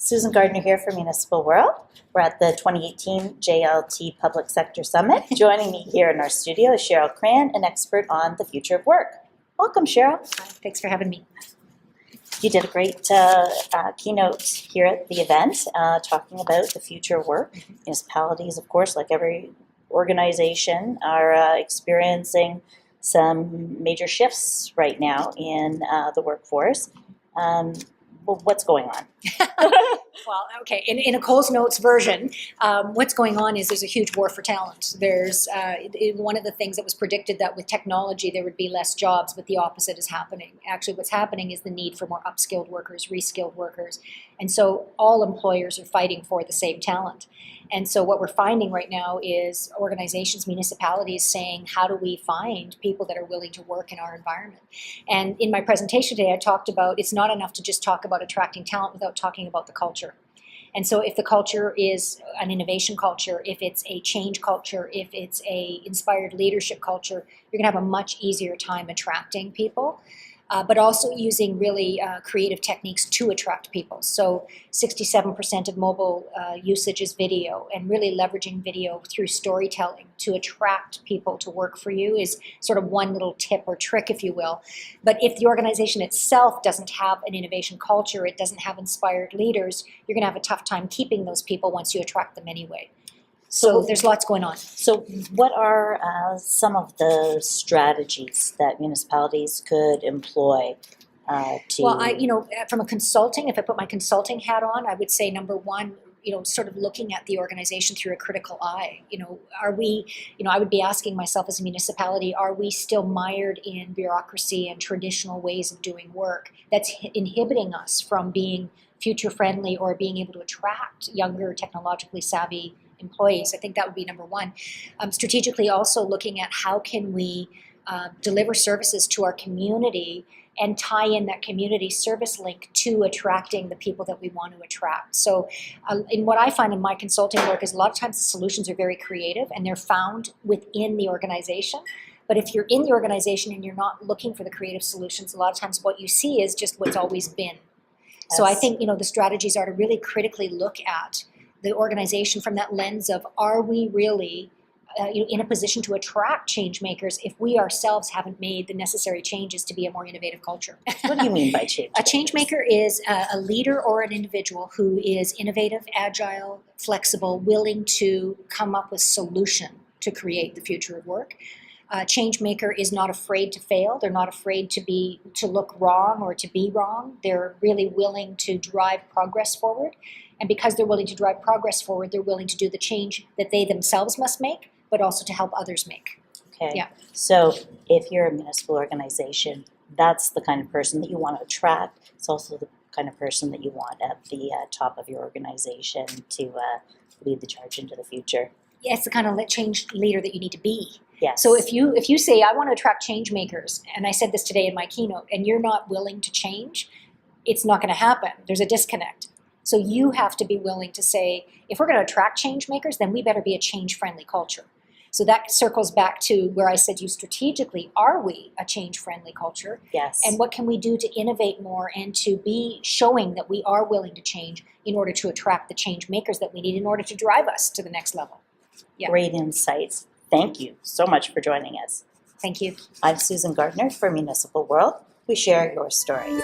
Susan Gardner here for Municipal World. We're at the 2018 JLT Public Sector Summit. Joining me here in our studio is Cheryl Cran, an expert on the future of work. Welcome, Cheryl. Hi, thanks for having me. You did a great keynote here at the event, talking about the future of work. Municipalities, of course, like every organization, are experiencing some major shifts right now in the workforce. Well, what's going on? Well, okay, in a Coles Notes version, what's going on is there's a huge war for talent. There's one of the things that was predicted that with technology there would be less jobs, but the opposite is happening. Actually, what's happening is the need for more upskilled workers, reskilled workers, and so all employers are fighting for the same talent. And so what we're finding right now is organizations, municipalities saying, how do we find people that are willing to work in our environment? And in my presentation today, I talked about it's not enough to just talk about attracting talent without talking about the culture. And so if the culture is an innovation culture, if it's a change culture, if it's a inspired leadership culture, you're going to have a much easier time attracting people. But also using really creative techniques to attract people. So 67% of mobile usage is video, and really leveraging video through storytelling to attract people to work for you is sort of one little tip or trick, if you will. But if the organization itself doesn't have an innovation culture, it doesn't have inspired leaders, you're going to have a tough time keeping those people once you attract them anyway. So there's lots going on. So what are some of the strategies that municipalities could employ to... Well, from a consulting, if I put my consulting hat on, I would say number one, sort of looking at the organization through a critical eye. Are we, I would be asking myself as a municipality, are we still mired in bureaucracy and traditional ways of doing work that's inhibiting us from being future friendly or being able to attract younger, technologically savvy employees? I think that would be number one. Strategically also looking at how can we deliver services to our community and tie in that community service link to attracting the people that we want to attract. So in what I find in my consulting work is a lot of times the solutions are very creative and they're found within the organization. But if you're in the organization and you're not looking for the creative solutions, a lot of times what you see is just what's always been. Yes. So I think the strategies are to really critically look at the organization from that lens of, are we really in a position to attract change makers if we ourselves haven't made the necessary changes to be a more innovative culture? What do you mean by change? A change maker is a leader or an individual who is innovative, agile, flexible, willing to come up with solution to create the future of work. A change maker is not afraid to fail. They're not afraid to look wrong or to be wrong. They're really willing to drive progress forward. And because they're willing to drive progress forward, they're willing to do the change that they themselves must make, but also to help others make. Okay. Yeah. So if you're a municipal organization, that's the kind of person that you want to attract. It's also the kind of person that you want at the top of your organization to lead the charge into the future. Yeah, it's the kind of change leader that you need to be. Yes. So if you say, I want to attract change makers, and I said this today in my keynote, and you're not willing to change, it's not going to happen. There's a disconnect. So you have to be willing to say, if we're going to attract change makers, then we better be a change-friendly culture. So that circles back to where I said, you strategically, are we a change-friendly culture? Yes. And what can we do to innovate more and to be showing that we are willing to change in order to attract the change makers that we need in order to drive us to the next level? Yeah. Great insights. Thank you so much for joining us. Thank you. I'm Susan Gardner for Municipal World. We share your stories.